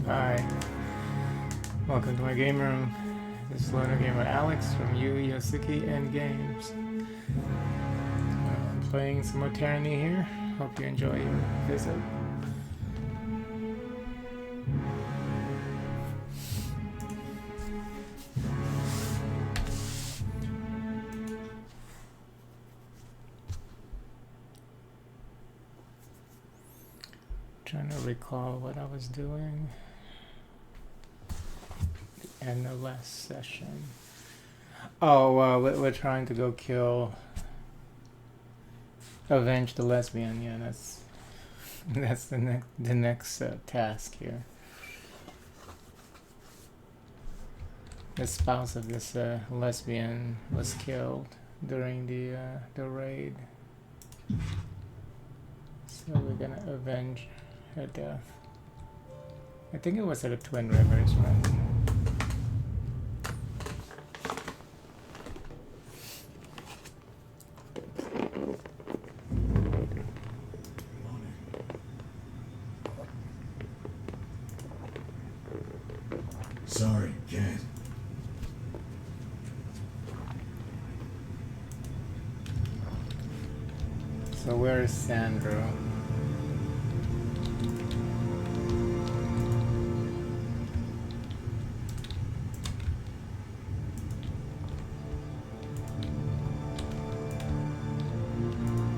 Hi, welcome to my game room. This is Loner Gamer Alex from Yosuki and Games. I'm playing some more Tyranny here. Hope you enjoy your visit. Trying to recall what I was doing in the last session. Oh, we're trying to go avenge the lesbian. Yeah, that's the next task here. The spouse of this lesbian was killed during the raid, so we're gonna avenge her death. I think it was at the Twin Rivers, right? Sorry, can't. So where is Sandro?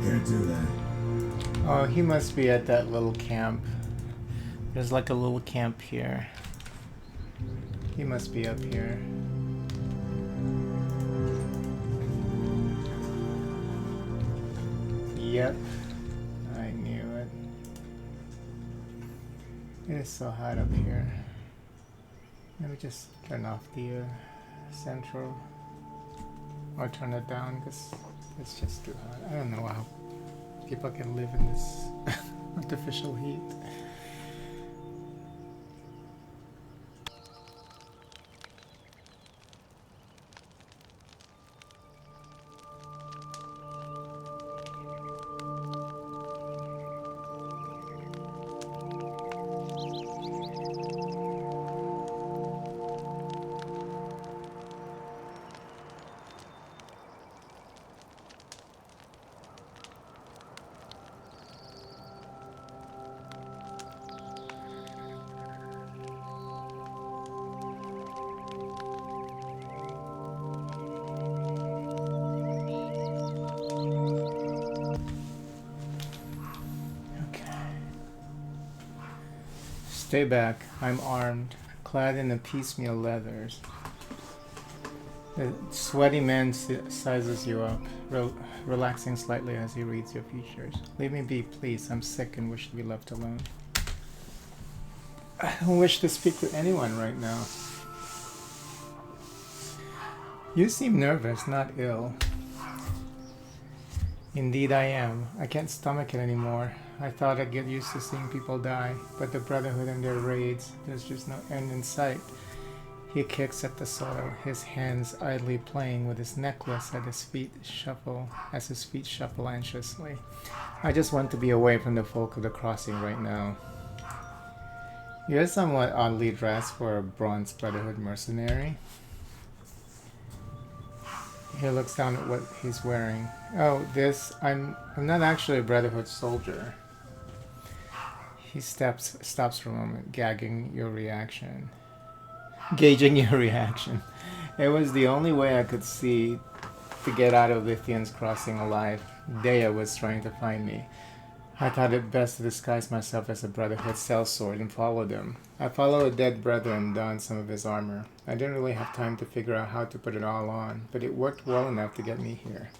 Can't do that. Oh, he must be at that little camp. There's like a little camp here. He must be up here. Yep, I knew it. It is so hot up here. Let me just turn off the central, or turn it down because it's just too hot. I don't know how people can live in this artificial heat. Stay back. I'm armed, clad in the piecemeal leathers. The sweaty man sizes you up, relaxing slightly as he reads your features. Leave me be, please. I'm sick and wish to be left alone. I don't wish to speak to anyone right now. You seem nervous, not ill. Indeed I am. I can't stomach it anymore. I thought I'd get used to seeing people die, but the Brotherhood and their raids, there's just no end in sight. He kicks at the soil, his hands idly playing with his necklace as his feet shuffle anxiously. I just want to be away from the folk of the crossing right now. You're somewhat oddly dressed for a Bronze Brotherhood mercenary. He looks down at what he's wearing. Oh, I'm not actually a Brotherhood soldier. He stops for a moment, gauging your reaction. It was the only way I could see to get out of Lithian's crossing alive. Dea was trying to find me. I thought it best to disguise myself as a Brotherhood sellsword and followed him. I followed a dead brother and donned some of his armor. I didn't really have time to figure out how to put it all on, but it worked well enough to get me here.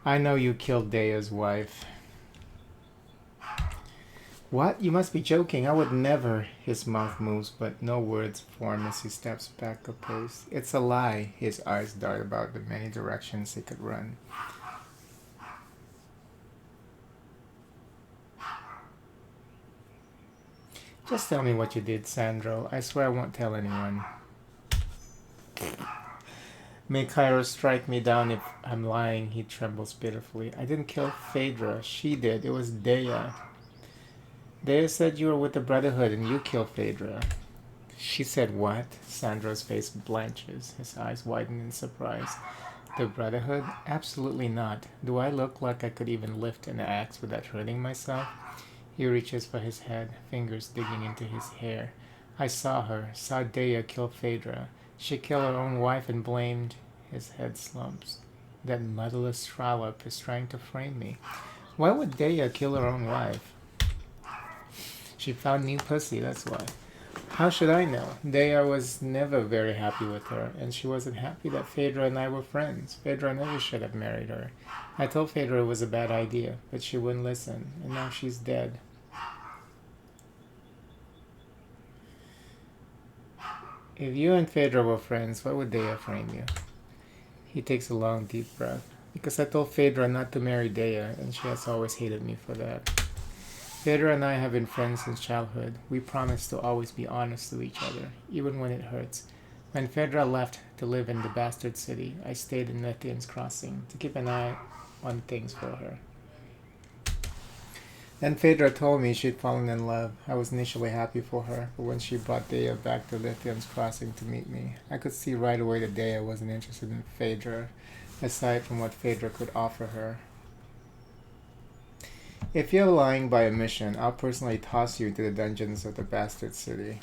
I know you killed Dea's wife. What? You must be joking. I would never. His mouth moves, but no words form as he steps back a pace. It's a lie. His eyes dart about the many directions he could run. Just tell me what you did, Sandro. I swear I won't tell anyone. May Cairo strike me down if I'm lying, he trembles pitifully. I didn't kill Phaedra. She did. It was Dea. They said you were with the Brotherhood and you killed Phaedra. She said what? Sandro's face blanches. His eyes widen in surprise. The Brotherhood? Absolutely not. Do I look like I could even lift an axe without hurting myself? He reaches for his head, fingers digging into his hair. I saw Dea kill Phaedra. She killed her own wife and blamed. His head slumps. That motherless trollop is trying to frame me. Why would Dea kill her own wife? She found new pussy, that's why. How should I know? Dea was never very happy with her, and she wasn't happy that Phaedra and I were friends. Phaedra never should have married her. I told Phaedra it was a bad idea, but she wouldn't listen, and now she's dead. If you and Phaedra were friends, why would Dea frame you? He takes a long, deep breath. Because I told Phaedra not to marry Dea, and she has always hated me for that. Phaedra and I have been friends since childhood. We promised to always be honest to each other, even when it hurts. When Phaedra left to live in the bastard city, I stayed in Lethian's Crossing to keep an eye on things for her. Then Phaedra told me she'd fallen in love. I was initially happy for her, but when she brought Dea back to Lithian's Crossing to meet me, I could see right away that Dea wasn't interested in Phaedra, aside from what Phaedra could offer her. If you're lying by omission, I'll personally toss you into the dungeons of the bastard city.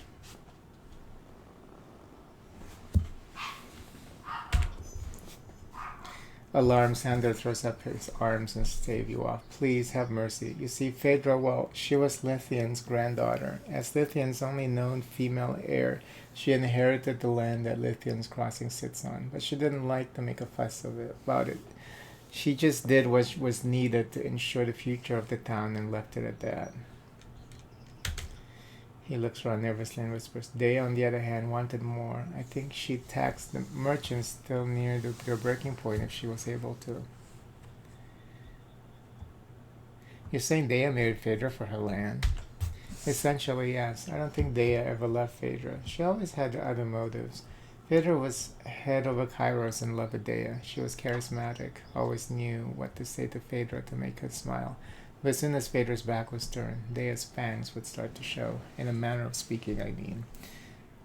Alarmed, Sander throws up his arms and stave you off. Please have mercy. You see, Phaedra, well, she was Lithian's granddaughter. As Lithian's only known female heir, she inherited the land that Lithian's Crossing sits on, but she didn't like to make a fuss about it. She just did what was needed to ensure the future of the town and left it at that. He looks around nervously and whispers, Dea, on the other hand, wanted more. I think she taxed the merchants still near their breaking point if she was able to. You're saying Dea married Phaedra for her land? Essentially, yes. I don't think Dea ever left Phaedra. She always had other motives. Phaedra was head over Kairos and loved Dea. She was charismatic, always knew what to say to Phaedra to make her smile. But as soon as Phaedra's back was turned, Dea's fangs would start to show, in a manner of speaking, I mean.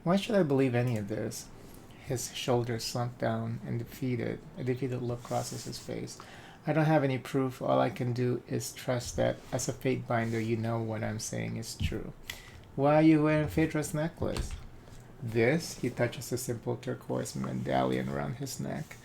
Why should I believe any of this? His shoulders slump down, and a defeated look crosses his face. I don't have any proof. All I can do is trust that, as a fate binder, you know what I'm saying is true. Why are you wearing Phaedra's necklace? This? He touches a simple turquoise medallion around his neck.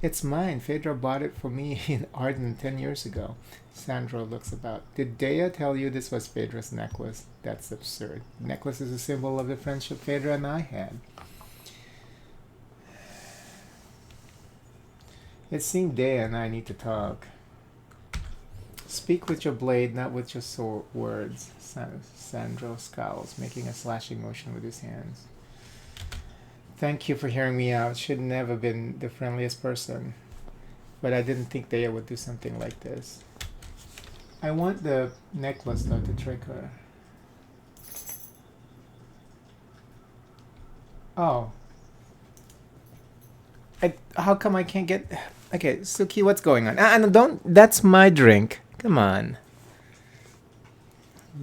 It's mine. Phaedra bought it for me in Arden 10 years ago. Sandro looks about. Did Dea tell you this was Phaedra's necklace? That's absurd. The necklace is a symbol of the friendship Phaedra and I had. It seems Dea and I need to talk. Speak with your blade, not with your words. Sandro scowls, making a slashing motion with his hands. Thank you for hearing me out. Should never been the friendliest person. But I didn't think Dea would do something like this. I want the necklace though to trick her. Oh. How come I can't get... Okay, Suki, what's going on? Don't... That's my drink. Come on.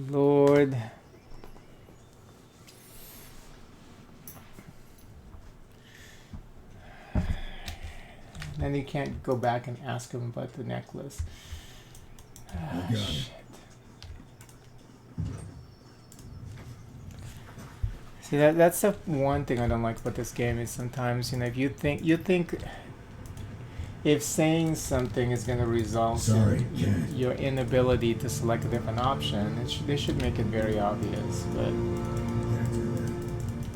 Lord... Then you can't go back and ask him about the necklace. Shit. See, that's the one thing I don't like about this game is sometimes, if you think if saying something is going to result in your inability to select a different option, they should make it very obvious, but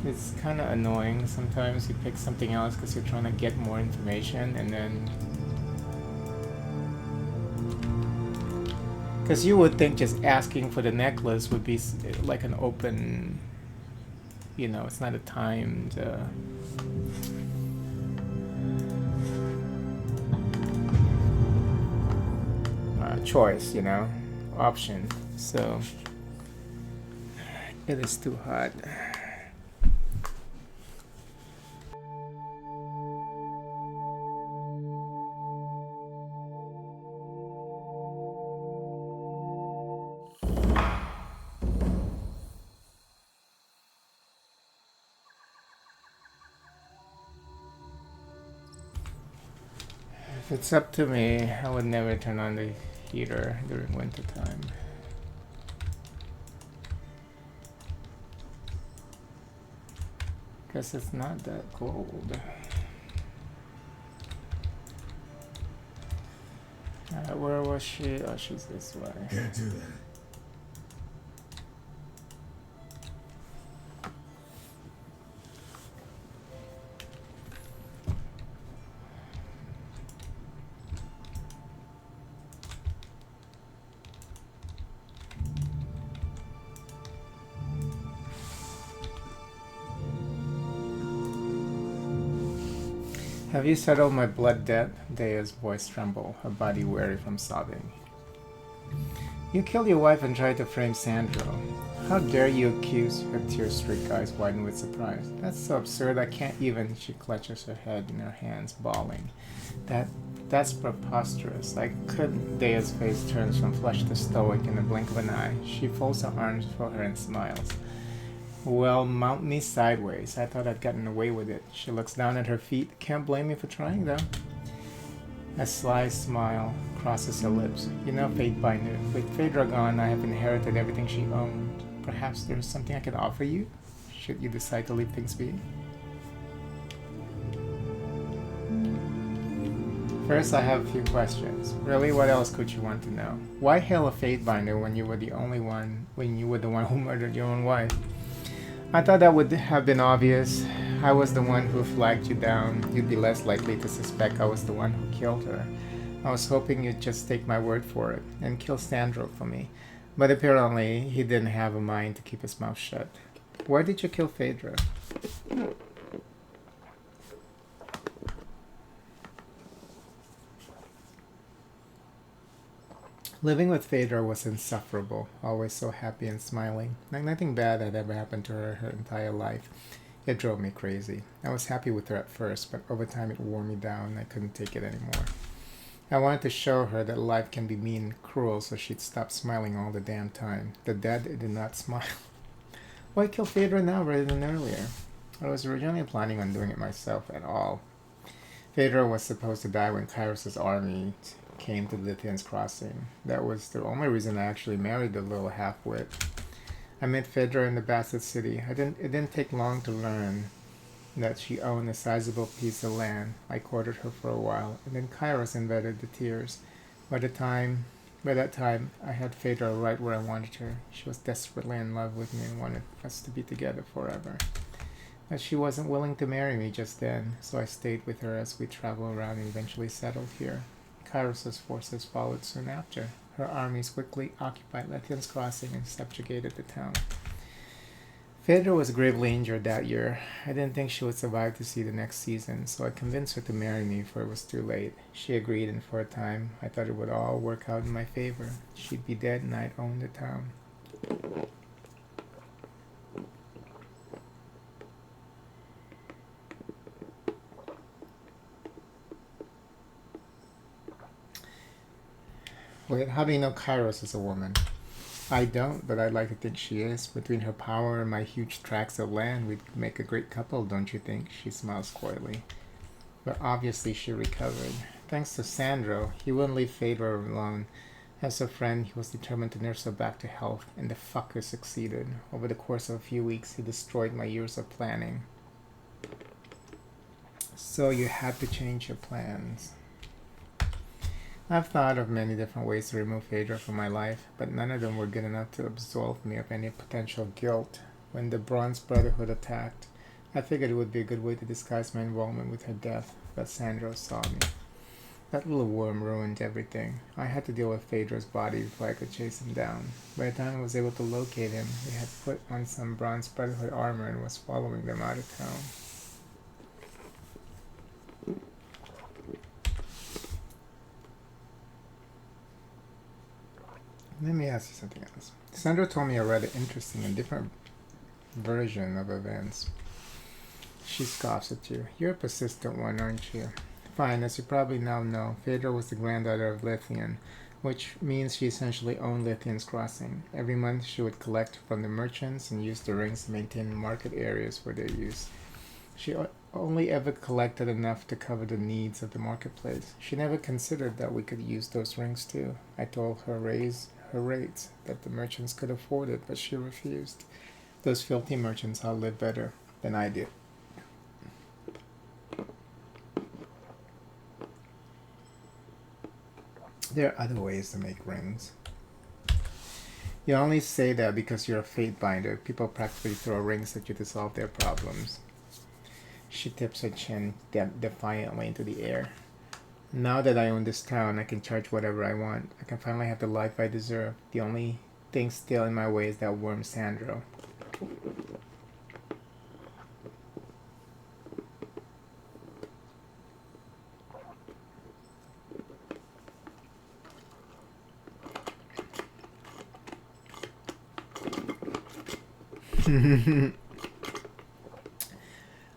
it's kind of annoying. Sometimes you pick something else because you're trying to get more information, and then... Because you would think just asking for the necklace would be like an open... it's not a timed... choice, option. So... It is too hot. It's up to me. I would never turn on the heater during winter time. Guess it's not that cold. Where was she? Oh, she's this way. Can't do that. Have you settled my blood debt? Dea's voice trembled, her body weary from sobbing. You killed your wife and tried to frame Sandro. How dare you accuse her? Tear-streaked eyes widened with surprise. That's so absurd I can't even. She clutches her head in her hands, bawling. That's preposterous. I couldn't. Dea's face turns from flushed to stoic in the blink of an eye. She folds her arms for her and smiles. Well, mount me sideways. I thought I'd gotten away with it. She looks down at her feet. Can't blame me for trying, though. A sly smile crosses her lips. You know, Fate Binder, with Phaedra gone, I have inherited everything she owned. Perhaps there's something I could offer you, should you decide to leave things be? First, I have a few questions. Really, what else could you want to know? Why hail a Fate Binder when you were the one who murdered your own wife? I thought that would have been obvious. I was the one who flagged you down. You'd be less likely to suspect I was the one who killed her. I was hoping you'd just take my word for it and kill Sandro for me. But apparently, he didn't have a mind to keep his mouth shut. Why did you kill Phaedra? Living with Phaedra was insufferable, always so happy and smiling. Like nothing bad had ever happened to her entire life. It drove me crazy. I was happy with her at first, but over time it wore me down. I couldn't take it anymore. I wanted to show her that life can be mean and cruel, so she'd stop smiling all the damn time. The dead did not smile. Why kill Phaedra now rather than earlier? I was originally planning on doing it myself at all. Phaedra was supposed to die when Kairos' army came to Lithian's Crossing. That was the only reason I actually married the little half-wit. I met Phaedra in the Basset City. It didn't take long to learn that she owned a sizable piece of land. I courted her for a while, and then Kairos invited the tears. By that time, I had Phaedra right where I wanted her. She was desperately in love with me and wanted us to be together forever. But she wasn't willing to marry me just then, so I stayed with her as we traveled around and eventually settled here. Kairos' forces followed soon after. Her armies quickly occupied Lithian's Crossing and subjugated the town. Phaedra was gravely injured that year. I didn't think she would survive to see the next season, so I convinced her to marry me before it was too late. She agreed, and for a time, I thought it would all work out in my favor. She'd be dead and I'd own the town. Wait, how do you know Kairos is a woman? I don't, but I'd like to think she is. Between her power and my huge tracts of land, we'd make a great couple, don't you think? She smiles coyly. But obviously she recovered. Thanks to Sandro, he wouldn't leave Phaedra alone. As a friend, he was determined to nurse her back to health, and the fucker succeeded. Over the course of a few weeks, he destroyed my years of planning. So you had to change your plans. I've thought of many different ways to remove Phaedra from my life, but none of them were good enough to absolve me of any potential guilt. When the Bronze Brotherhood attacked, I figured it would be a good way to disguise my involvement with her death, but Sandro saw me. That little worm ruined everything. I had to deal with Phaedra's body before I could chase him down. By the time I was able to locate him, he had put on some Bronze Brotherhood armor and was following them out of town. Let me ask you something else. Sandra told me a rather interesting and different version of events. She scoffs at you. You're a persistent one, aren't you? Fine, as you probably now know, Phaedra was the granddaughter of Lithian, which means she essentially owned Lithian's Crossing. Every month she would collect from the merchants and use the rings to maintain market areas for their use. She only ever collected enough to cover the needs of the marketplace. She never considered that we could use those rings too. I told her raise her rates, that the merchants could afford it, but she refused. Those filthy merchants all live better than I did. There are other ways to make rings. You only say that because you're a fate binder. People practically throw rings at you to solve their problems. She tips her chin defiantly into the air. Now that I own this town, I can charge whatever I want. I can finally have the life I deserve. The only thing still in my way is that worm Sandro.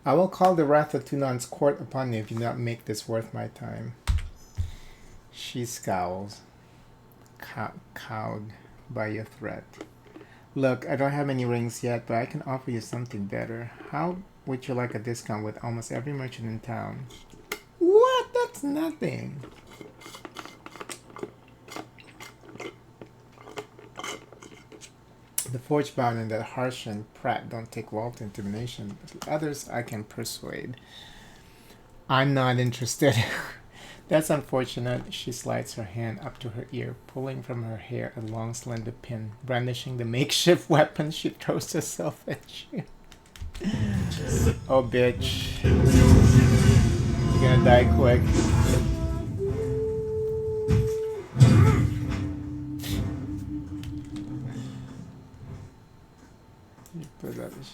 I will call the wrath of Tunan's court upon you if you do not make this worth my time. She scowls, cowed by your threat. Look, I don't have any rings yet, but I can offer you something better. How would you like a discount with almost every merchant in town? What? That's nothing. The forge bound and that Harsh and Pratt don't take well to intimidation, but the others I can persuade. I'm not interested. That's unfortunate. She slides her hand up to her ear, pulling from her hair a long slender pin. Brandishing the makeshift weapon, she throws herself at you. Oh, bitch. You're gonna die quick.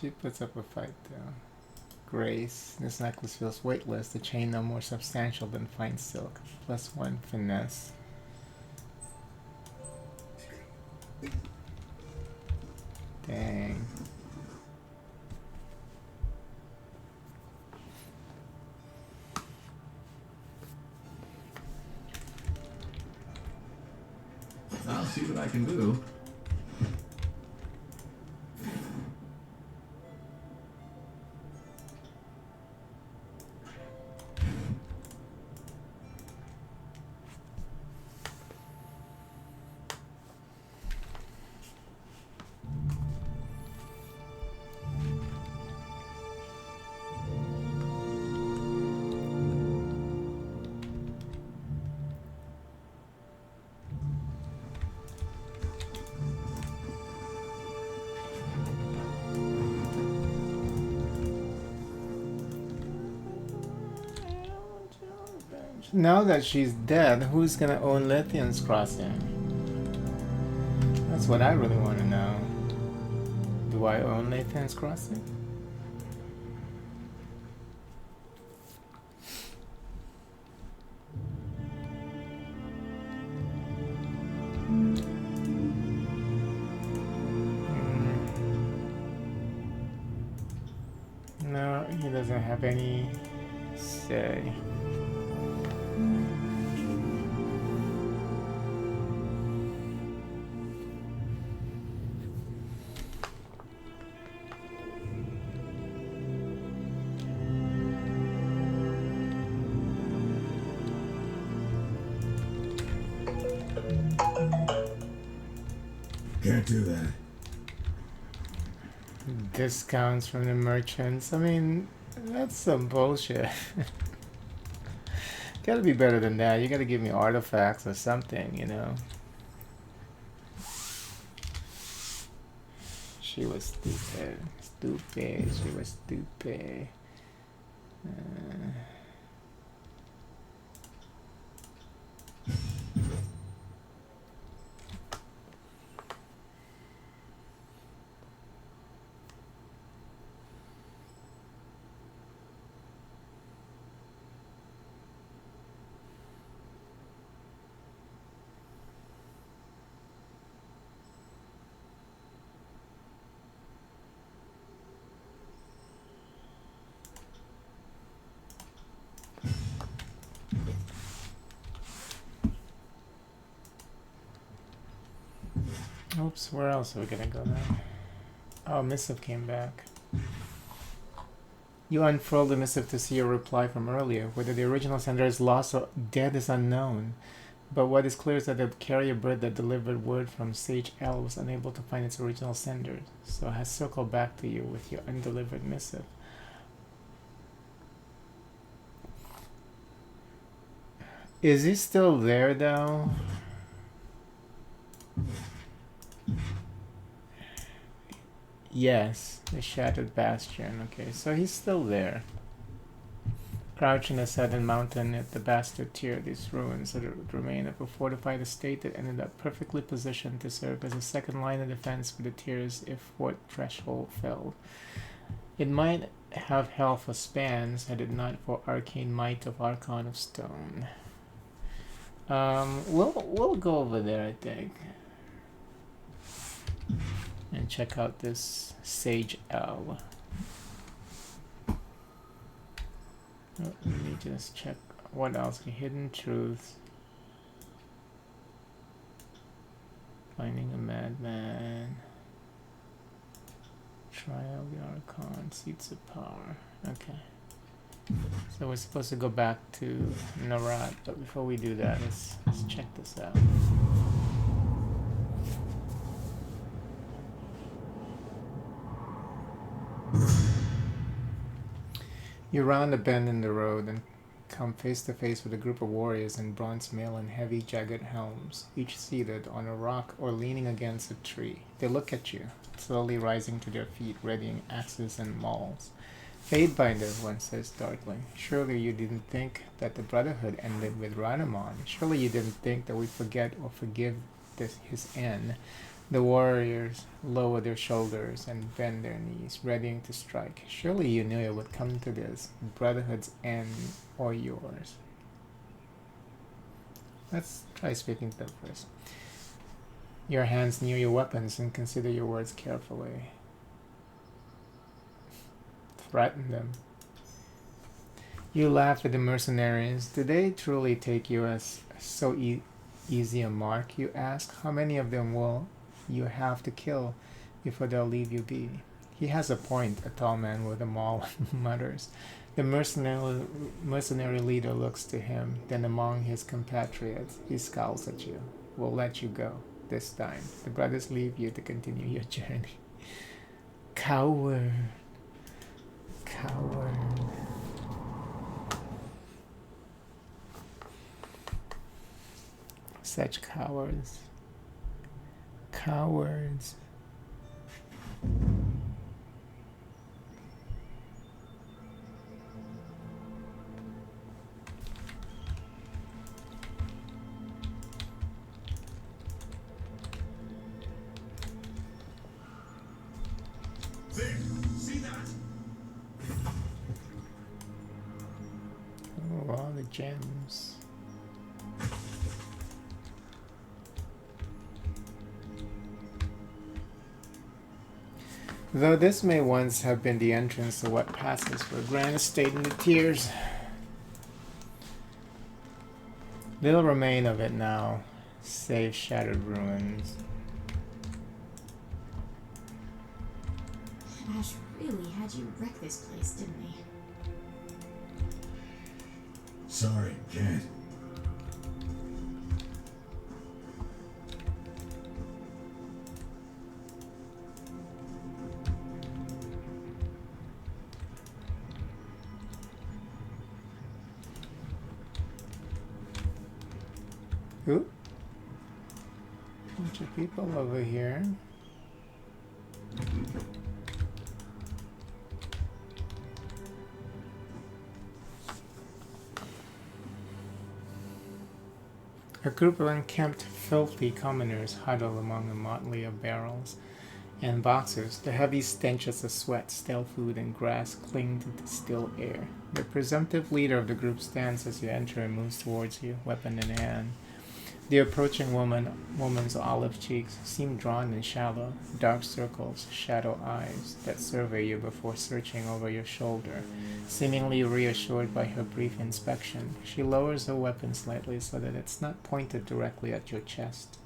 She puts up a fight though. Grace. This necklace feels weightless. The chain no more substantial than fine silk. +1 finesse. Dang. I'll see what I can do. Now that she's dead, who's gonna own Lithium's Crossing? That's what I really want to know. Do I own Lithium's Crossing? No, he doesn't have any say. Can't do that. Discounts from the merchants. I mean, that's some bullshit. Gotta be better than that. You gotta give me artifacts or something, you know. She was stupid. Stupid. She was stupid. Oops, where else are we gonna go now? Oh, Missive came back. You unfurl the missive to see your reply from earlier. Whether the original sender is lost or dead is unknown. But what is clear is that the carrier bird that delivered word from Sage L was unable to find its original sender, so has circled back to you with your undelivered missive. Is he still there, though? Yes, the Shattered Bastion. Okay, so he's still there. Crouching the southern mountain at the bastard tier, these ruins that remain of a fortified estate that ended up perfectly positioned to serve as a second line of defense for the tiers if Fort Threshold fell. It might have held for spans had it not for arcane might of Archon of Stone. We'll go over there, I think, and check out this Sage L. Let me just check what else. Hidden Truth. Finding a Madman. Trial of the Archon. Seats of Power. Okay. So we're supposed to go back to Narat, but before we do that, let's check this out. You round a bend in the road and come face to face with a group of warriors in bronze mail and heavy, jagged helms, each seated on a rock or leaning against a tree. They look at you, slowly rising to their feet, readying axes and mauls. Fadebinder, one says darkly, surely you didn't think that the Brotherhood ended with Ranamon. Surely you didn't think that we forget or forgive his end. The warriors lower their shoulders and bend their knees, readying to strike. Surely you knew it would come to this, Brotherhood's end or yours. Let's try speaking to them first. Your hands near your weapons and consider your words carefully. Threaten them. You laugh at the mercenaries. Do they truly take you as so easy a mark, you ask? How many of them will you have to kill before they'll leave you be? He has a point, a tall man with a maul mutters. The mercenary leader looks to him, then among his compatriots, he scowls at you. We'll let you go, this time. The brothers leave you to continue your journey. Coward. Coward. Such cowards. Cowards. There, see that? Oh, all the gems. Though this may once have been the entrance to what passes for a grand estate in the tiers, little remain of it now, save shattered ruins. Ash really had you wreck this place, didn't he? Sorry, kid. Ooh. Bunch of people over here. A group of unkempt, filthy commoners huddle among a motley of barrels and boxes. The heavy stenches of sweat, stale food, and grass cling to the still air. The presumptive leader of the group stands as you enter and moves towards you, weapon in hand. The approaching woman's olive cheeks seem drawn and shallow, dark circles, shadow eyes that survey you before searching over your shoulder. Seemingly reassured by her brief inspection, she lowers her weapon slightly so that it's not pointed directly at your chest.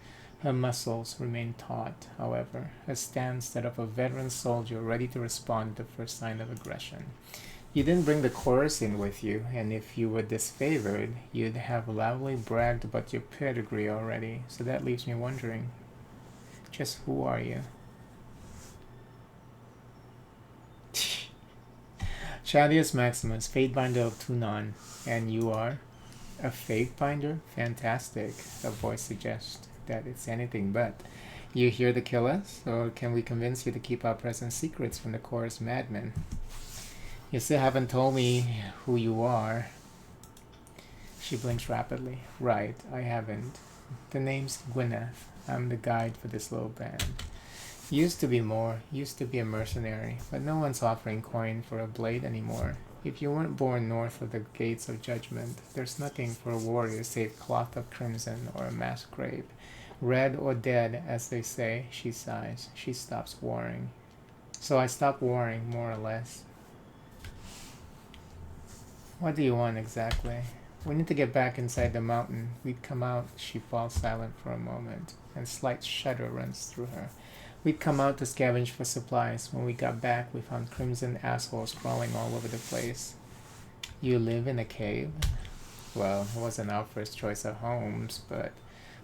Her muscles remain taut, however, a stance that of a veteran soldier ready to respond to the first sign of aggression. You didn't bring the chorus in with you, and if you were disfavored, you'd have loudly bragged about your pedigree already. So that leaves me wondering, just who are you? Shadius Maximus, Fatebinder of Tunon, and you are a Fatebinder? Fantastic. A voice suggests that it's anything but. You here to kill us, or can we convince you to keep our present secrets from the chorus madmen? You still haven't told me who you are. She blinks rapidly. Right, I haven't. The name's Gwyneth. I'm the guide for this little band. Used to be more, used to be a mercenary, but no one's offering coin for a blade anymore. If you weren't born north of the gates of judgment, there's nothing for a warrior save cloth of crimson or a mass grave. Red or dead, as they say, she sighs. She stops warring. So I stopped warring, more or less. What do you want exactly? We need to get back inside the mountain. We'd come out. She falls silent for a moment, and a slight shudder runs through her. We'd come out to scavenge for supplies. When we got back, we found crimson assholes crawling all over the place. You live in a cave? Well, it wasn't our first choice of homes, but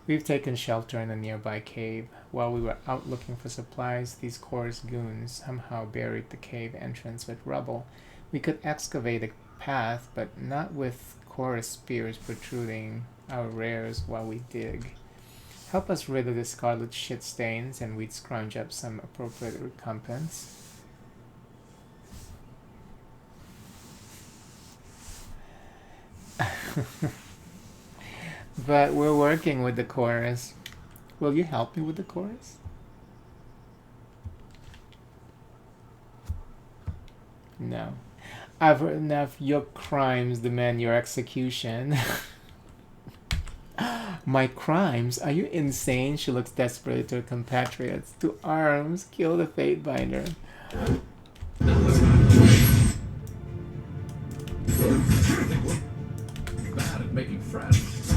we've taken shelter in a nearby cave. While we were out looking for supplies, these chorus goons somehow buried the cave entrance with rubble. We could excavate a path, but not with chorus spears protruding our rares while we dig. Help us rid of the scarlet shit stains, and we'd scrounge up some appropriate recompense. But we're working with the chorus. Will you help me with the chorus? No. I've heard enough. Your crimes demand your execution. My crimes? Are you insane? She looks desperately to her compatriots. To arms! Kill the Fatebinder. Bad at making friends.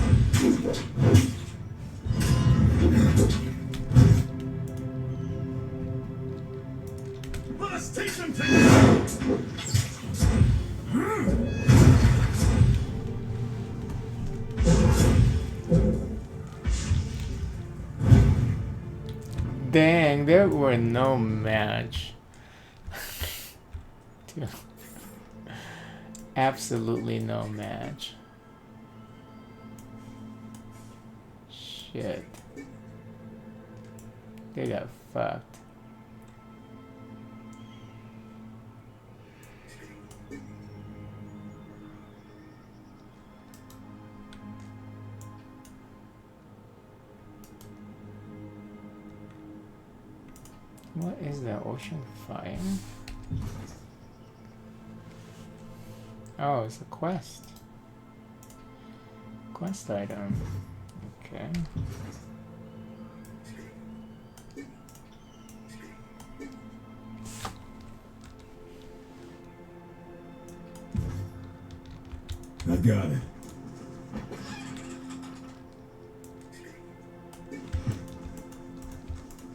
Let's take them together! Dang, there were no match. Absolutely no match. Shit. They got fucked. What is the ocean fire? Oh, it's a quest. Quest item. Okay. I've got it.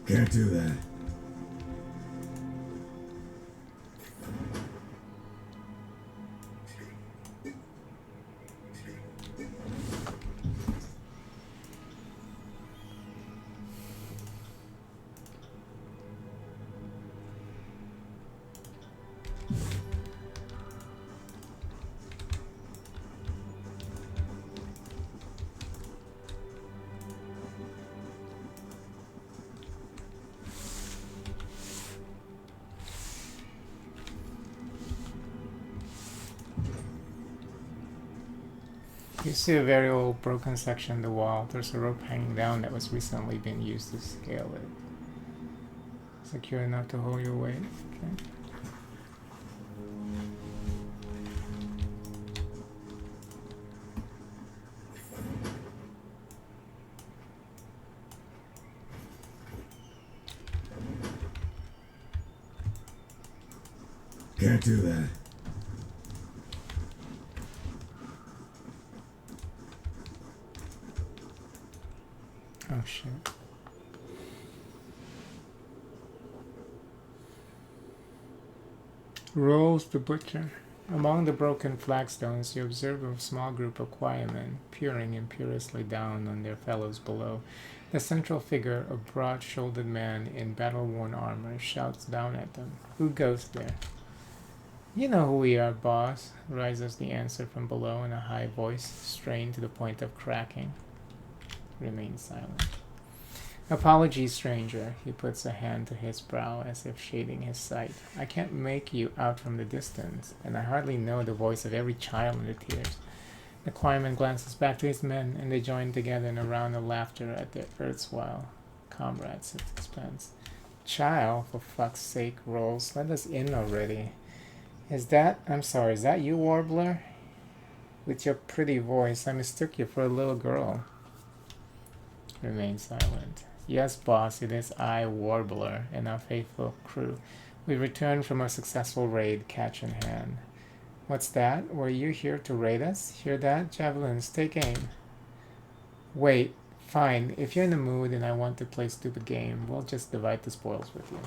Can't do that. You see a very old broken section of the wall. There's a rope hanging down that was recently being used to scale it. Secure enough to hold your weight. Okay. Can't do that. Oh shit. Rolls the butcher. Among the broken flagstones, you observe a small group of quietmen peering imperiously down on their fellows below. The central figure, a broad-shouldered man in battle-worn armor, shouts down at them. Who goes there? You know who we are, boss, rises the answer from below in a high voice, strained to the point of cracking. Remain silent. Apologies, stranger. He puts a hand to his brow as if shading his sight. I can't make you out from the distance, and I hardly know the voice of every child in the tears. The choirman glances back to his men, and they join together in a round of laughter at their erstwhile comrades' expense. Child, for fuck's sake, Rolls, let us in already. Is that you, Warbler? With your pretty voice, I mistook you for a little girl. Remain silent. Yes, boss, it is I, Warbler, and our faithful crew. We returned from a successful raid, catch in hand. What's that? Were you here to raid us? Hear that? Javelins, take aim. Wait, fine. If you're in the mood and I want to play stupid game, we'll just divide the spoils with you.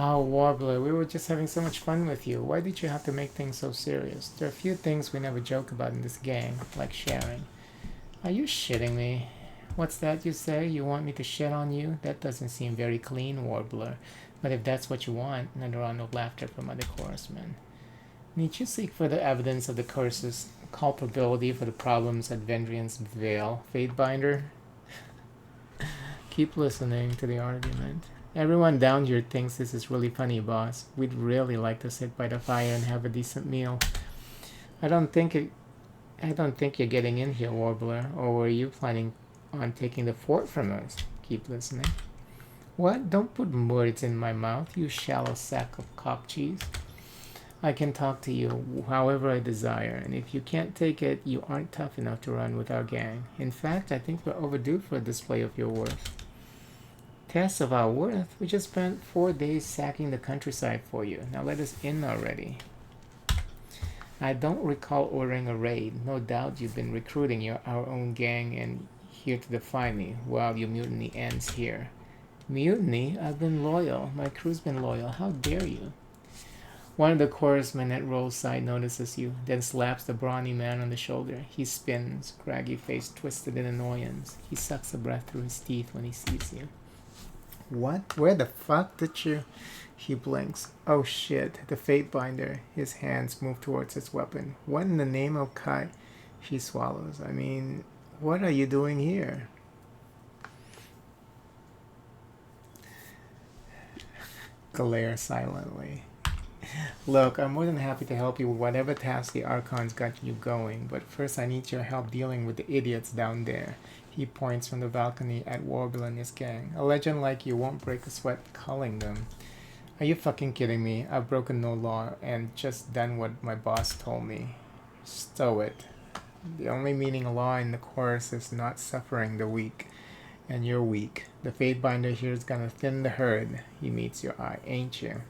Oh, Warbler, we were just having so much fun with you. Why did you have to make things so serious? There are a few things we never joke about in this gang, like sharing. Are you shitting me? What's that you say? You want me to shit on you? That doesn't seem very clean, Warbler. But if that's what you want, another round of laughter from other chorusmen. Need you seek further evidence of the curse's culpability for the problems that Vendrian's veil, Fatebinder? Keep listening to the argument. Everyone down here thinks this is really funny, boss. We'd really like to sit by the fire and have a decent meal. I don't think you're getting in here, Warbler. Or were you planning on taking the fort from us? Keep listening. What? Don't put words in my mouth, you shallow sack of cock cheese. I can talk to you however I desire, and if you can't take it, you aren't tough enough to run with our gang. In fact, I think we're overdue for a display of your worth. Test of our worth? We just spent 4 days sacking the countryside for you. Now let us in already. I don't recall ordering a raid. No doubt you've been recruiting our own gang and here to defy me while your mutiny ends here. Mutiny? I've been loyal. My crew's been loyal. How dare you? One of the chorusmen at Roll's side notices you, then slaps the brawny man on the shoulder. He spins, craggy face twisted in annoyance. He sucks a breath through his teeth when he sees you. What? Where the fuck did you? He blinks. Oh shit, the Fatebinder. His hands move towards his weapon. What in the name of Kai? She swallows. I mean, what are you doing here? Glare silently. Look, I'm more than happy to help you with whatever task the Archon's got you going, but first I need your help dealing with the idiots down there. He points from the balcony at Warbler and his gang. A legend like you won't break a sweat calling them. Are you fucking kidding me? I've broken no law and just done what my boss told me. Stow it. The only meaning of law in the chorus is not suffering the weak. And you're weak. The Fatebinder here is gonna thin the herd. He meets your eye, ain't you?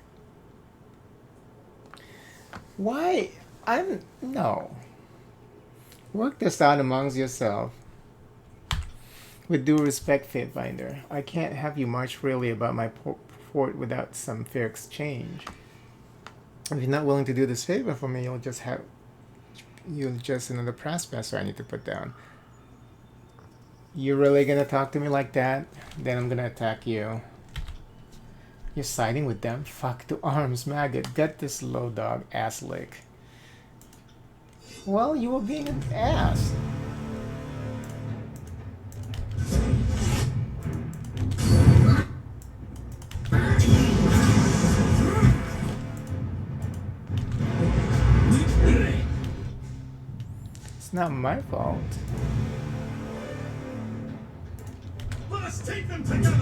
Why? No. Work this out amongst yourself. With due respect, Fatebinder, I can't have you march freely about my fort without some fair exchange. If you're not willing to do this favor for me, you'll just another trespasser I need to put down. You really gonna talk to me like that? Then I'm gonna attack you. You're siding with them? Fuck to arms, maggot. Get this low dog ass lick. Well, you were being an ass. It's not my fault. Let us take them together!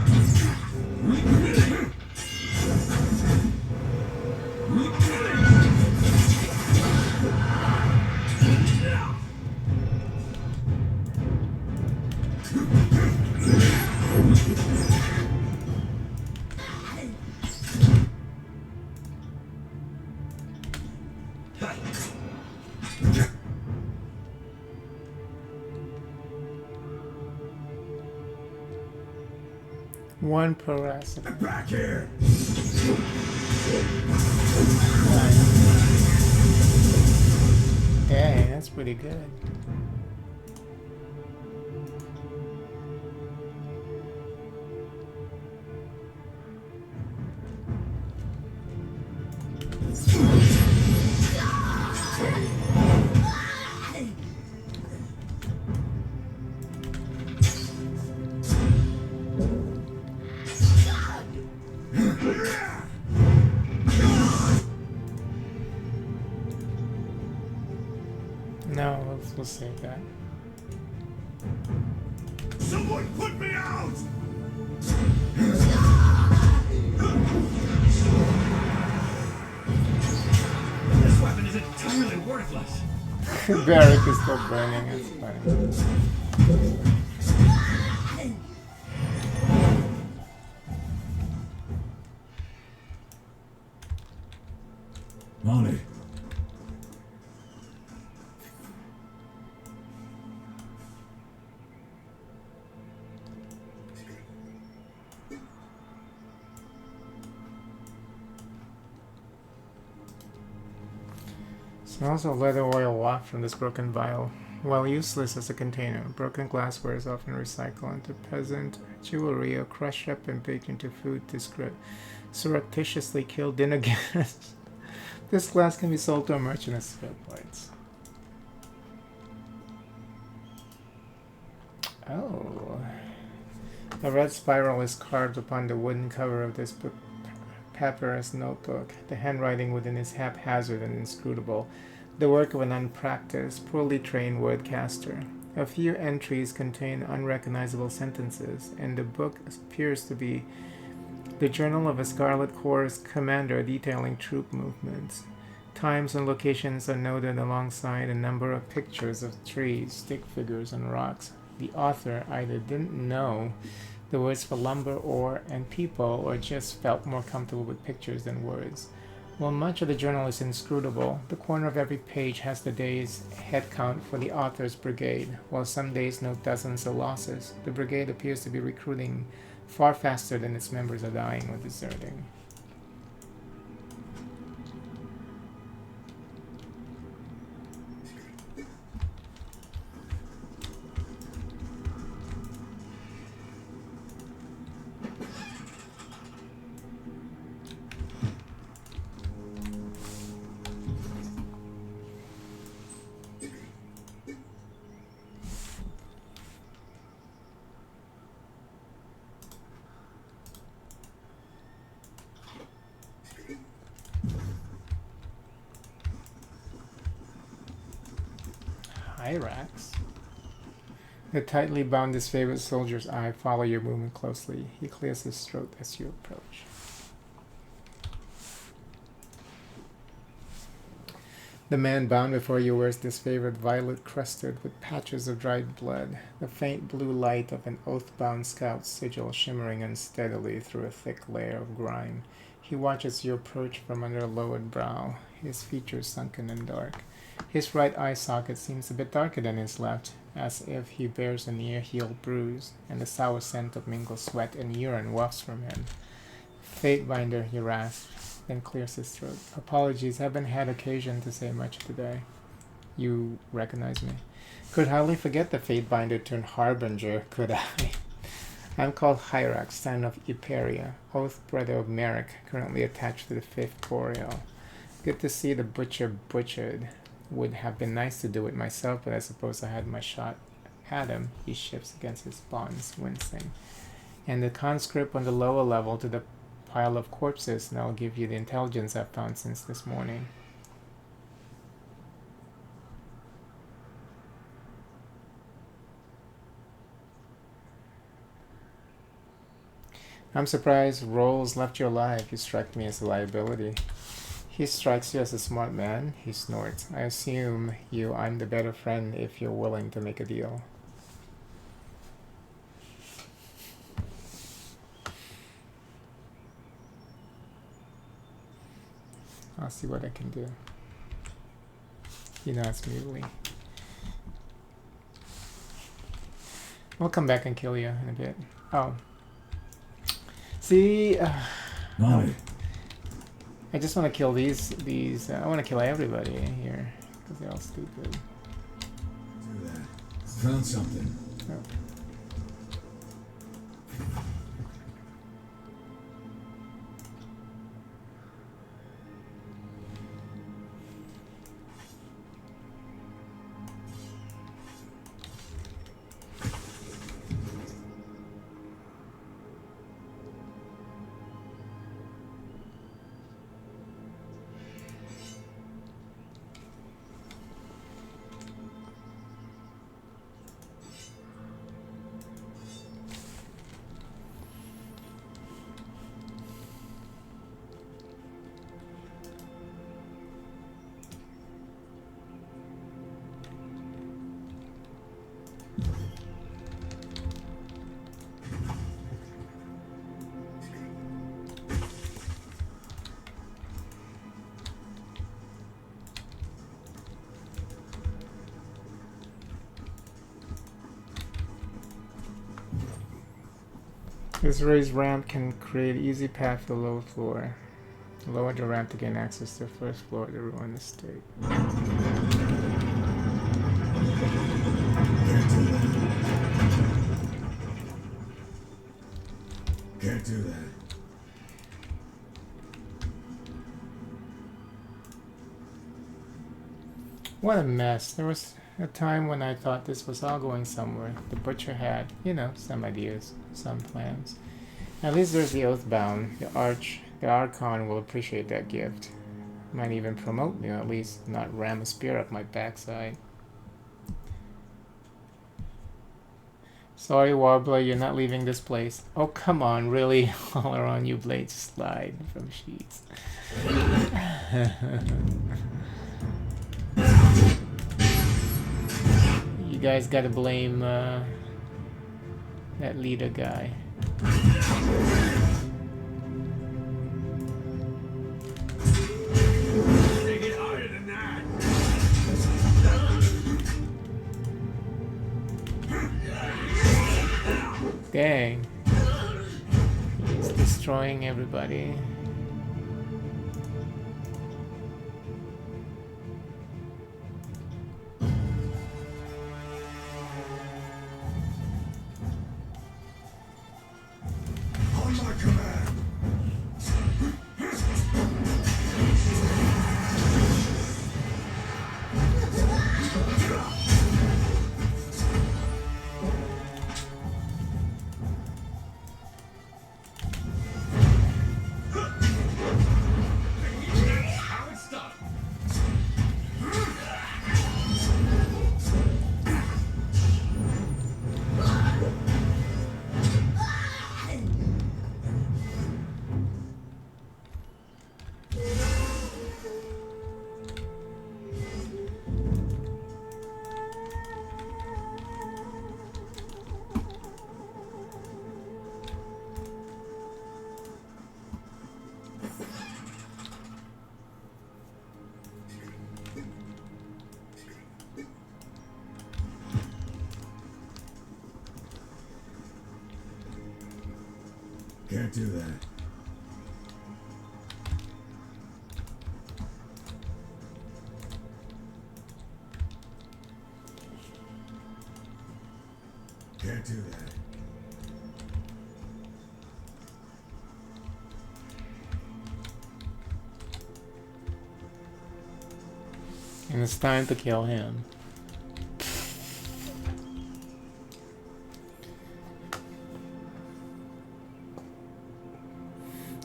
One pro wrestler. Back here! Dang, that's pretty good. No, we'll save that. Someone put me out! This weapon is entirely worthless. Barrack is still burning, it's funny. Molly. Smells of leather oil waft from this broken vial. While useless as a container, broken glassware is often recycled into peasant jewelry or crushed up and baked into food to surreptitiously kill dinner guests. This glass can be sold to a merchant as spare parts. Oh. A red spiral is carved upon the wooden cover of this papyrus notebook. The handwriting within is haphazard and inscrutable, the work of an unpracticed, poorly trained wordcaster. A few entries contain unrecognizable sentences, and the book appears to be the journal of a Scarlet Corps commander detailing troop movements. Times and locations are noted alongside a number of pictures of trees, stick figures, and rocks. The author either didn't know the words for lumber, ore, and people, or just felt more comfortable with pictures than words. While much of the journal is inscrutable, the corner of every page has the day's head count for the author's brigade. While some days note dozens of losses, the brigade appears to be recruiting far faster than its members are dying or deserting. Hyrax. The tightly bound disfavored soldier's eye follow your movement closely. He clears his throat as you approach. The man bound before you wears disfavored violet crusted with patches of dried blood, the faint blue light of an oath-bound scout sigil shimmering unsteadily through a thick layer of grime. He watches you approach from under a lowered brow, his features sunken and dark. His right eye socket seems a bit darker than his left, as if he bears a near-healed bruise, and the sour scent of mingled sweat and urine wafts from him. Fatebinder, he rasps, then clears his throat. Apologies, haven't had occasion to say much today. You recognize me? Could hardly forget the Fatebinder turned Harbinger, could I? I'm called Hyrax, son of Iperia, oath brother of Merrick, currently attached to the 5th Boreal. Good to see the butcher butchered. Would have been nice to do it myself, but I suppose I had my shot at him. He shifts against his bonds, wincing. And the conscript on the lower level to the pile of corpses, and I'll give you the intelligence I've found since this morning. I'm surprised Rolls left you alive. You strike me as a liability. He strikes you as a smart man. He snorts. I assume I'm the better friend if you're willing to make a deal. I'll see what I can do. He nods mutely. We'll come back and kill you in a bit. Oh. See, Molly, I just want to kill these. I want to kill everybody here because they're all stupid. do that. Found something. Oh. This raised ramp can create easy path to the lower floor. Lower the ramp to gain access to the first floor to ruin the state. Can't do that. What a mess. There was a time when I thought this was all going somewhere. The butcher had, some ideas, some plans. At least there's the Oathbound. The Archon will appreciate that gift. Might even promote me, or at least not ram a spear up my backside. Sorry, Warbler, you're not leaving this place. Oh, come on, really? All around you blades slide from sheets. You guys gotta blame that leader guy. Take it harder than that. Dang. He's destroying everybody. On my command. How it's done. Can't do that. Can't do that. And it's time to kill him.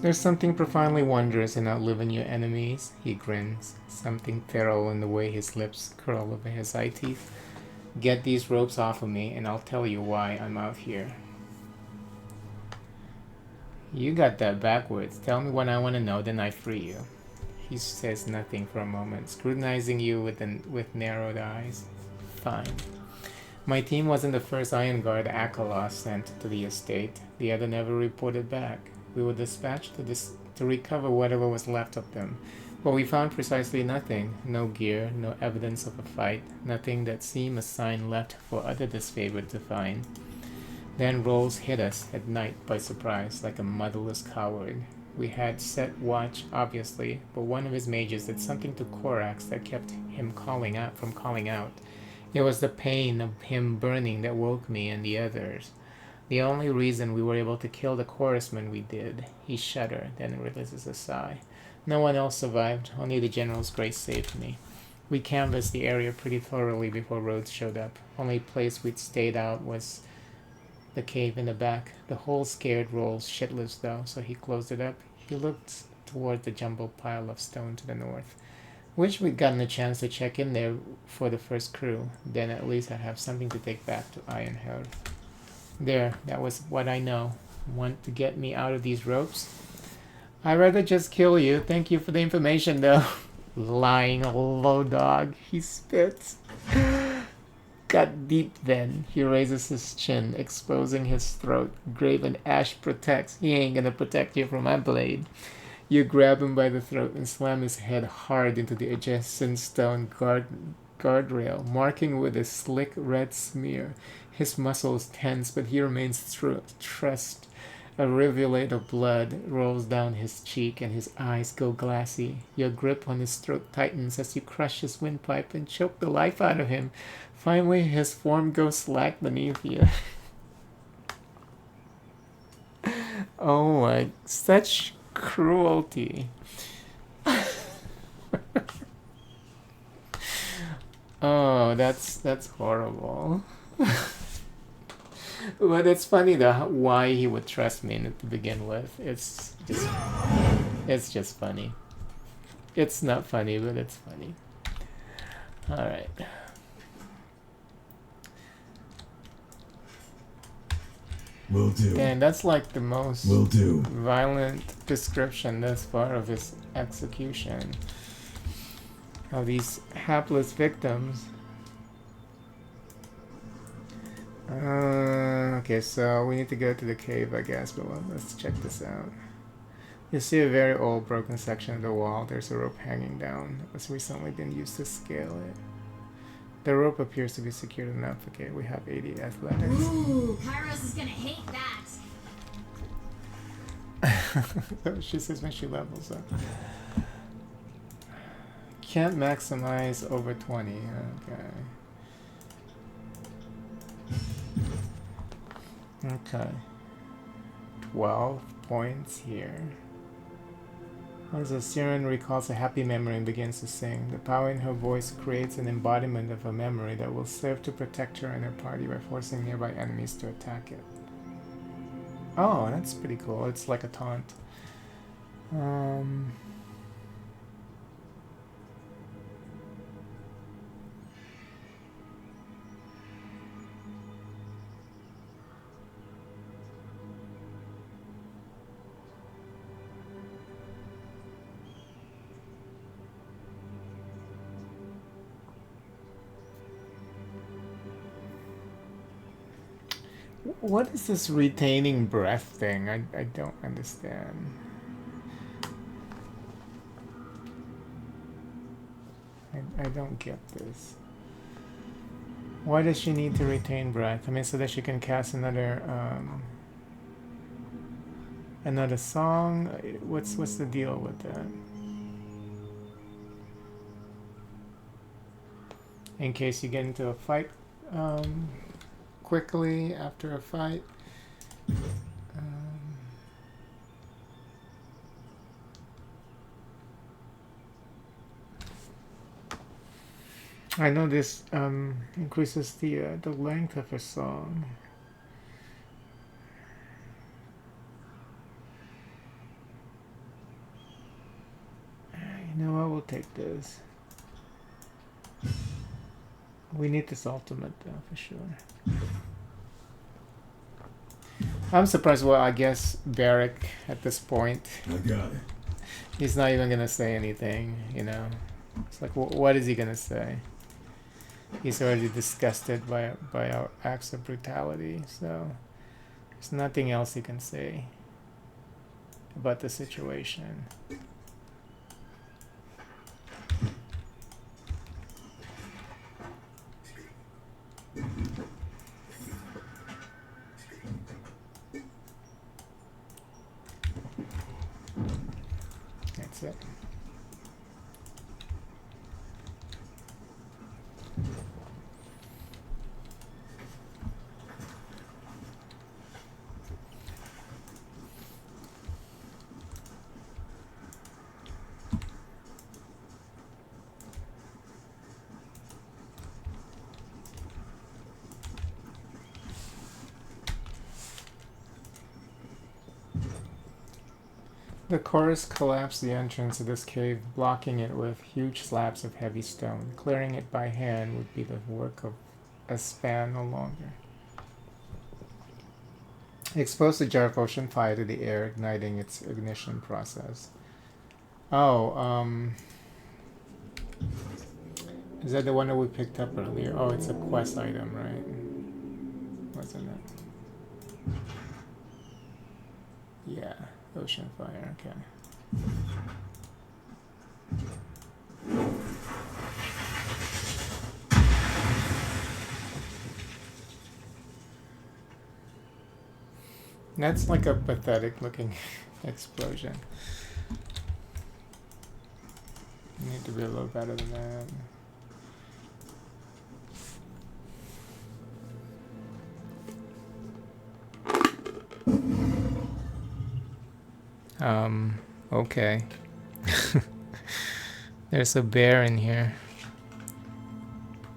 There's something profoundly wondrous in outliving your enemies, he grins. Something feral in the way his lips curl over his eye teeth. Get these ropes off of me, and I'll tell you why I'm out here. You got that backwards. Tell me what I want to know, then I free you. He says nothing for a moment, scrutinizing you with narrowed eyes. Fine. My team wasn't the first Iron Guard Akalos sent to the estate. The other never reported back. We were dispatched to recover whatever was left of them. But we found precisely nothing. No gear, no evidence of a fight, nothing that seemed a sign left for other disfavored to find. Then Rolls hit us at night by surprise like a motherless coward. We had set watch, obviously, but one of his mages did something to Korax that kept him from calling out. It was the pain of him burning that woke me and the others. The only reason we were able to kill the chorusman we did. He shuddered, then releases a sigh. No one else survived, only the General's grace saved me. We canvassed the area pretty thoroughly before Rhodes showed up. Only place we'd stayed out was the cave in the back. The hole scared Rolls shitless though, so he closed it up. He looked toward the jumbled pile of stone to the north. Wish we'd gotten a chance to check in there for the first crew. Then at least I'd have something to take back to Ironheart. There, that was what I know. Want to get me out of these ropes? I'd rather just kill you. Thank you for the information though. Lying low dog. He spits. Got deep then. He raises his chin, exposing his throat. Graven ash protects. He ain't gonna protect you from my blade. You grab him by the throat and slam his head hard into the adjacent stone guardrail, marking with a slick red smear. His muscles tense, but he remains trussed. A rivulet of blood rolls down his cheek and his eyes go glassy. Your grip on his throat tightens as you crush his windpipe and choke the life out of him. Finally, his form goes slack beneath you. Oh my, such cruelty. Oh, that's horrible. But it's funny though why he would trust me to begin with. It's just funny. It's not funny, but it's funny. All right. Will do. And that's like the most Will do. violent description thus far of his execution of these hapless victims. Okay, so we need to go to the cave, I guess, but let's check this out. You see a very old broken section of the wall. There's a rope hanging down that was recently been used to scale it. The rope appears to be secured enough. Okay, we have 80 athletics. Ooh, Kairos is gonna hate that. She says when she levels up. Can't maximize over 20. Okay. Okay. 12 points here. As the siren recalls a happy memory and begins to sing, the power in her voice creates an embodiment of a memory that will serve to protect her and her party by forcing nearby enemies to attack it. Oh, that's pretty cool. It's like a taunt. What is this retaining breath thing? I don't understand. I don't get this. Why does she need to retain breath? I mean, so that she can cast another song? What's the deal with that? In case you get into a fight quickly after a fight. I know this increases the length of a song. You know, I will take this. We need this ultimate though, for sure. I'm surprised. Well, I guess Barrick at this point, I got it. he's not even gonna say anything, you know. It's like, what is he gonna say? He's already disgusted by our acts of brutality, so there's nothing else he can say about the situation. That's it. The chorus collapsed the entrance of this cave, blocking it with huge slabs of heavy stone. Clearing it by hand would be the work of a span no longer. He exposed the jar of ocean fire to the air, igniting its ignition process. Oh, is that the one that we picked up earlier? Oh, it's a quest item, right? Wasn't it? Yeah, ocean fire, okay. That's like a pathetic looking explosion. You need to be a little better than that. Okay. There's a bear in here.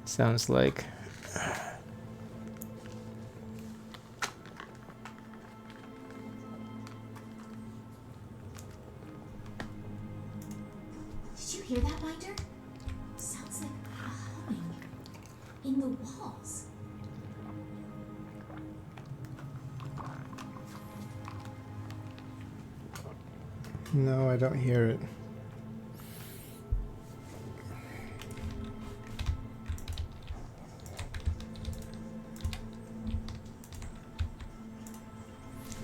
Sounds like. Did you hear that, Binder? Sounds like a humming in the walls. No, I don't hear it.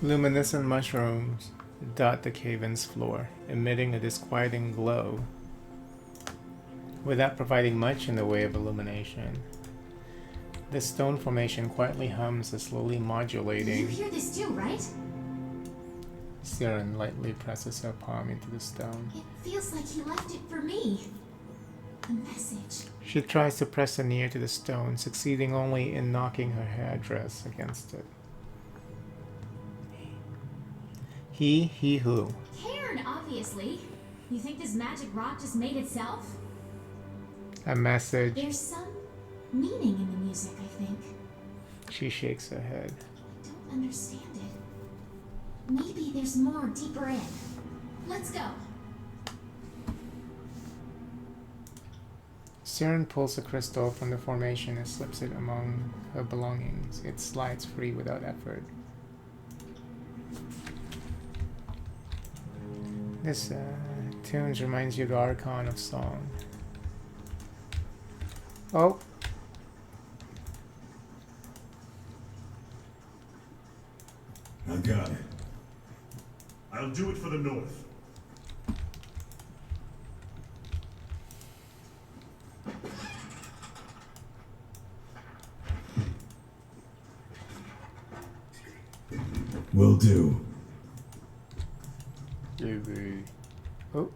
Luminescent mushrooms dot the cave-in's floor, emitting a disquieting glow without providing much in the way of illumination. The stone formation quietly hums, a slowly You modulating. hear this too, right? Siren lightly presses her palm into the stone. It feels like he left it for me. A message. She tries to press an ear to the stone, succeeding only in knocking her headdress against it. He who? Cairn, obviously. You think this magic rock just made itself? A message. There's some meaning in the music, I think. She shakes her head. I don't understand it. Maybe there's more deeper in. Let's go. Siren pulls a crystal from the formation and slips it among her belongings. It slides free without effort. This tunes reminds you of the Archon of Song. Oh! I got it. I'll do it for the North. Will do. Oh.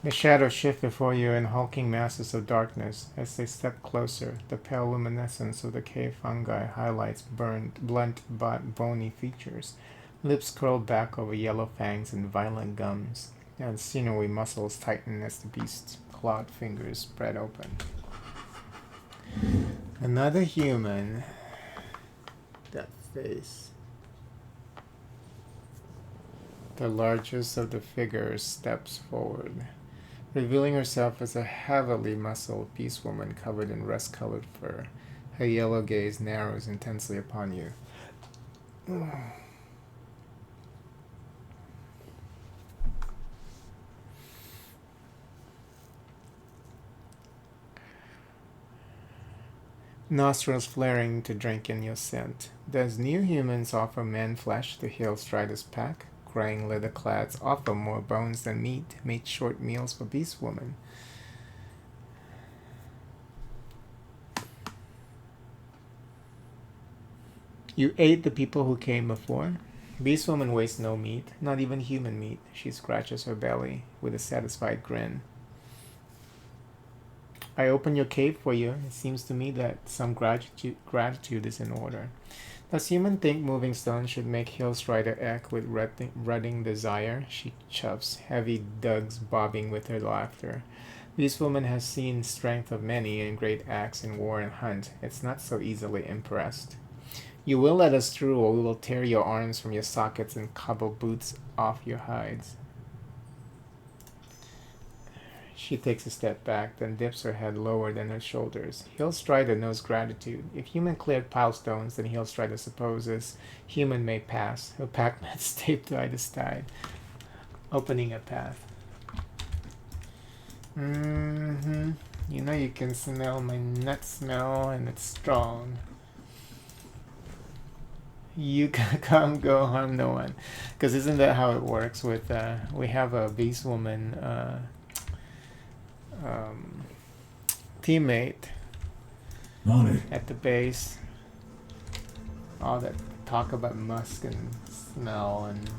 The shadows shift before you in hulking masses of darkness. As they step closer, the pale luminescence of the cave fungi highlights blunt but bony features, lips curled back over yellow fangs and violent gums, and sinewy muscles tighten as the beast's clawed fingers spread open. Another human. That face. The largest of the figures steps forward, revealing herself as a heavily muscled beast woman covered in rust-colored fur. Her yellow gaze narrows intensely upon you. Nostrils flaring to drink in your scent. Does new humans offer man flesh to heal Strider's pack? Graying leather-clads offer more bones than meat, make short meals for beast woman. You ate the people who came before? Beast woman wastes no meat, not even human meat. She scratches her belly with a satisfied grin. I open your cave for you. It seems to me that some gratitude is in order. Does human think moving stone should make Hillstrider act with rutting desire? She chuffs, heavy dugs bobbing with her laughter. This woman has seen strength of many and great acts in war and hunt. It's not so easily impressed. You will let us through, or we will tear your arms from your sockets and cobble boots off your hides. She takes a step back, then dips her head lower than her shoulders. Hillstrider knows gratitude. If human cleared pile stones, then Hillstrider supposes human may pass. Her pack mats taped to either side, opening a path. You know you can smell my nut smell, and it's strong. You can come, go harm no one. Because isn't that how it works with, we have a beast woman, teammate On it. at the base. All that talk about musk and smell and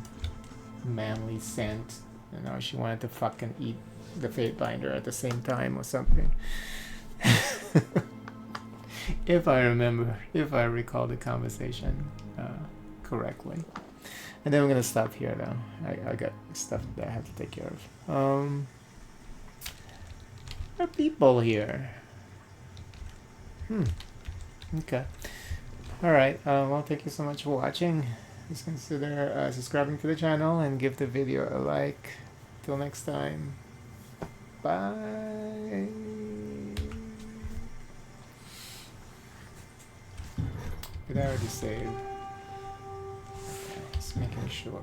manly scent. You know, she wanted to fucking eat the fate binder at the same time or something. If I recall the conversation correctly. And then we're gonna stop here though. I got stuff that I have to take care of. There are people here. Okay. Alright, well, thank you so much for watching. Please consider subscribing to the channel and give the video a like. Till next time. Bye. Did I already save? Okay, just making sure.